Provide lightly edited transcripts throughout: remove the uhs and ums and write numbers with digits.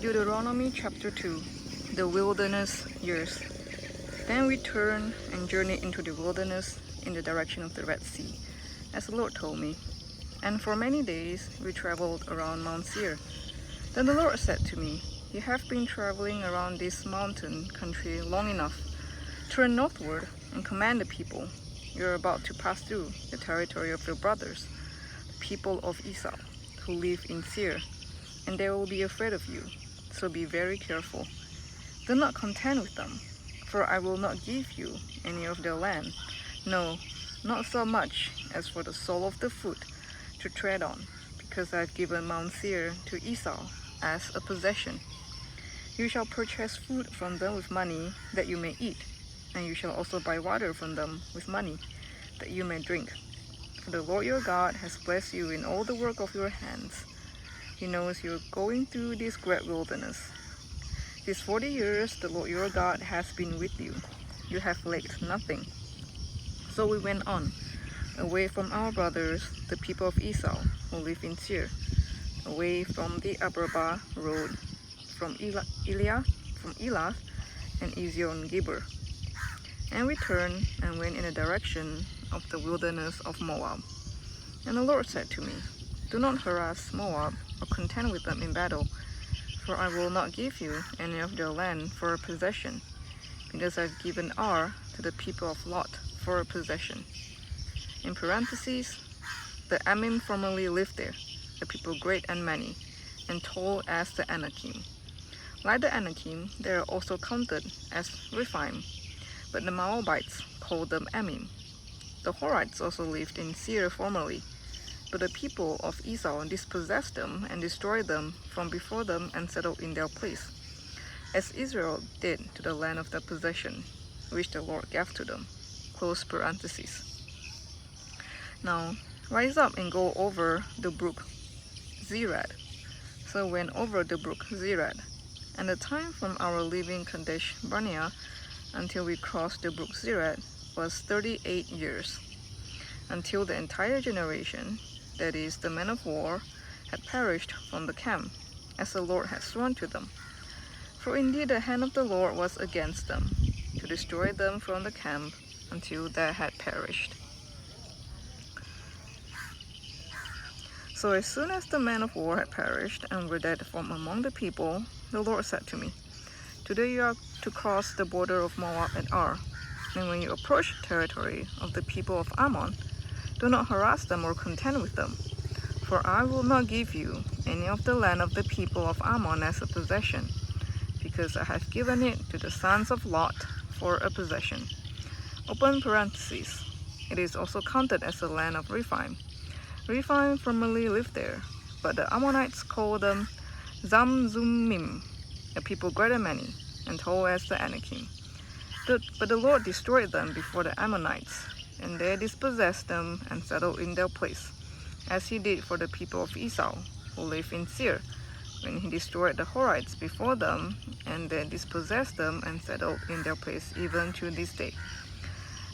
Deuteronomy chapter 2, the wilderness years. Then we turned and journeyed into the wilderness in the direction of the Red Sea, as the Lord told me. And for many days we traveled around Mount Seir. Then the Lord said to me, "You have been traveling around this mountain country long enough. Turn northward and command the people. You are about to pass through the territory of your brothers, the people of Esau, who live in Seir, and they will be afraid of you. So be very careful. Do not contend with them, for I will not give you any of their land. No, not so much as for the sole of the foot to tread on, because I have given Mount Seir to Esau as a possession. You shall purchase food from them with money that you may eat, and you shall also buy water from them with money that you may drink. For the Lord your God has blessed you in all the work of your hands. He knows you are going through this great wilderness. These 40 years the Lord your God has been with you. You have lacked nothing." So we went on, away from our brothers, the people of Esau, who live in Seir, away from the Arabah road, from Elath and Ezion-Geber. And we turned and went in the direction of the wilderness of Moab. And the Lord said to me, "Do not harass Moab or contend with them in battle, for I will not give you any of their land for a possession, because I have given Ar to the people of Lot for a possession." In parentheses, the Amim formerly lived there, a people great and many, and tall as the Anakim. Like the Anakim, they are also counted as Rephaim, but the Moabites called them Amim. The Horites also lived in Seir formerly, but the people of Esau dispossessed them and destroyed them from before them and settled in their place, as Israel did to the land of their possession, which the Lord gave to them. Close parentheses. Now, rise up and go over the brook Zerad. So we went over the brook Zerad, and the time from our leaving Kadesh Barnea until we crossed the brook Zerad was 38 years, until the entire generation, that is, the men of war, had perished from the camp, as the Lord had sworn to them. For indeed the hand of the Lord was against them, to destroy them from the camp until they had perished. So as soon as the men of war had perished and were dead from among the people, the Lord said to me, "Today you are to cross the border of Moab at Ar, and when you approach the territory of the people of Ammon, do not harass them or contend with them, for I will not give you any of the land of the people of Ammon as a possession, because I have given it to the sons of Lot for a possession." Open parentheses. It is also counted as the land of Rephaim. Rephaim formerly lived there, but the Ammonites called them Zamzummim, a people great and many, and tall as the Anakim. But the Lord destroyed them before the Ammonites, and they dispossessed them and settled in their place, as he did for the people of Esau, who live in Seir, when he destroyed the Horites before them, and they dispossessed them and settled in their place even to this day.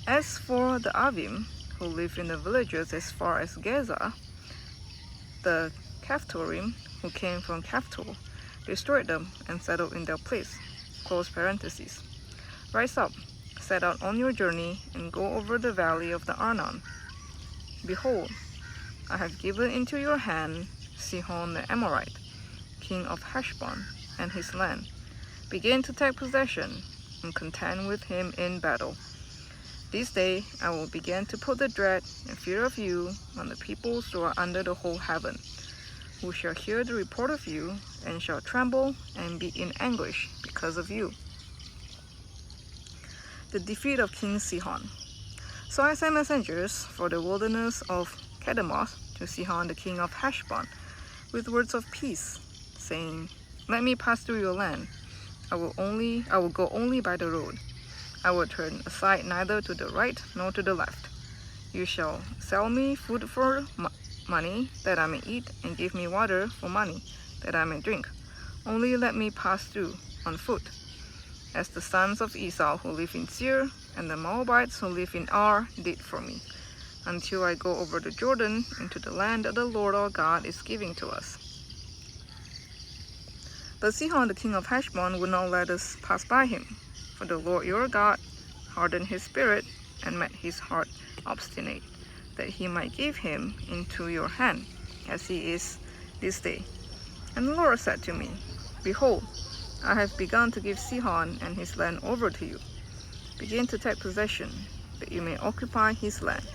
As for the Avim, who live in the villages as far as Gaza, the Caphtorim, who came from Caphtor, destroyed them and settled in their place. Close parentheses. Rise up, set out on your journey, and go over the valley of the Arnon. Behold, I have given into your hand Sihon the Amorite, king of Heshbon, and his land. Begin to take possession, and contend with him in battle. This day I will begin to put the dread and fear of you on the peoples who are under the whole heaven, who shall hear the report of you, and shall tremble and be in anguish because of you. The defeat of King Sihon. So I sent messengers for the wilderness of Kedemoth to Sihon the king of Heshbon, with words of peace, saying, "Let me pass through your land. I will go only by the road. I will turn aside neither to the right nor to the left. You shall sell me food for money that I may eat, and give me water for money that I may drink. Only let me pass through on foot, as the sons of Esau who live in Seir and the Moabites who live in Ar did for me, until I go over the Jordan into the land that the Lord our God is giving to us." But Sihon the king of Heshbon would not let us pass by him, for the Lord your God hardened his spirit and made his heart obstinate, that he might give him into your hand, as he is this day. And the Lord said to me, Behold, I have begun to give Sihon and his land over to you. Begin to take possession, that you may occupy his land.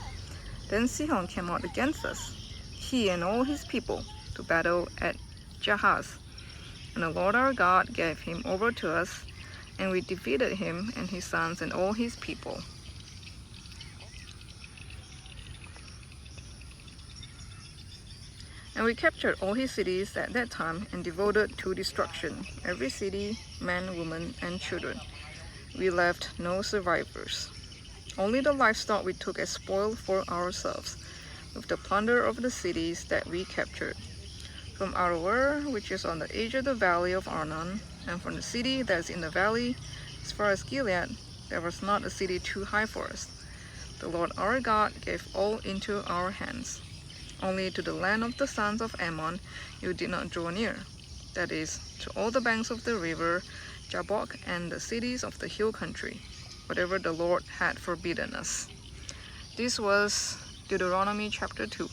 Then Sihon came out against us, he and all his people, to battle at Jahaz. And the Lord our God gave him over to us, and we defeated him and his sons and all his people. And we captured all his cities at that time and devoted to destruction every city, men, women, and children. We left no survivors. Only the livestock we took as spoil for ourselves, with the plunder of the cities that we captured. From Aroer, which is on the edge of the valley of Arnon, and from the city that is in the valley, as far as Gilead, there was not a city too high for us. The Lord our God gave all into our hands. Only to the land of the sons of Ammon you did not draw near, that is, to all the banks of the river Jabbok and the cities of the hill country, whatever the Lord had forbidden us. This was Deuteronomy chapter 2.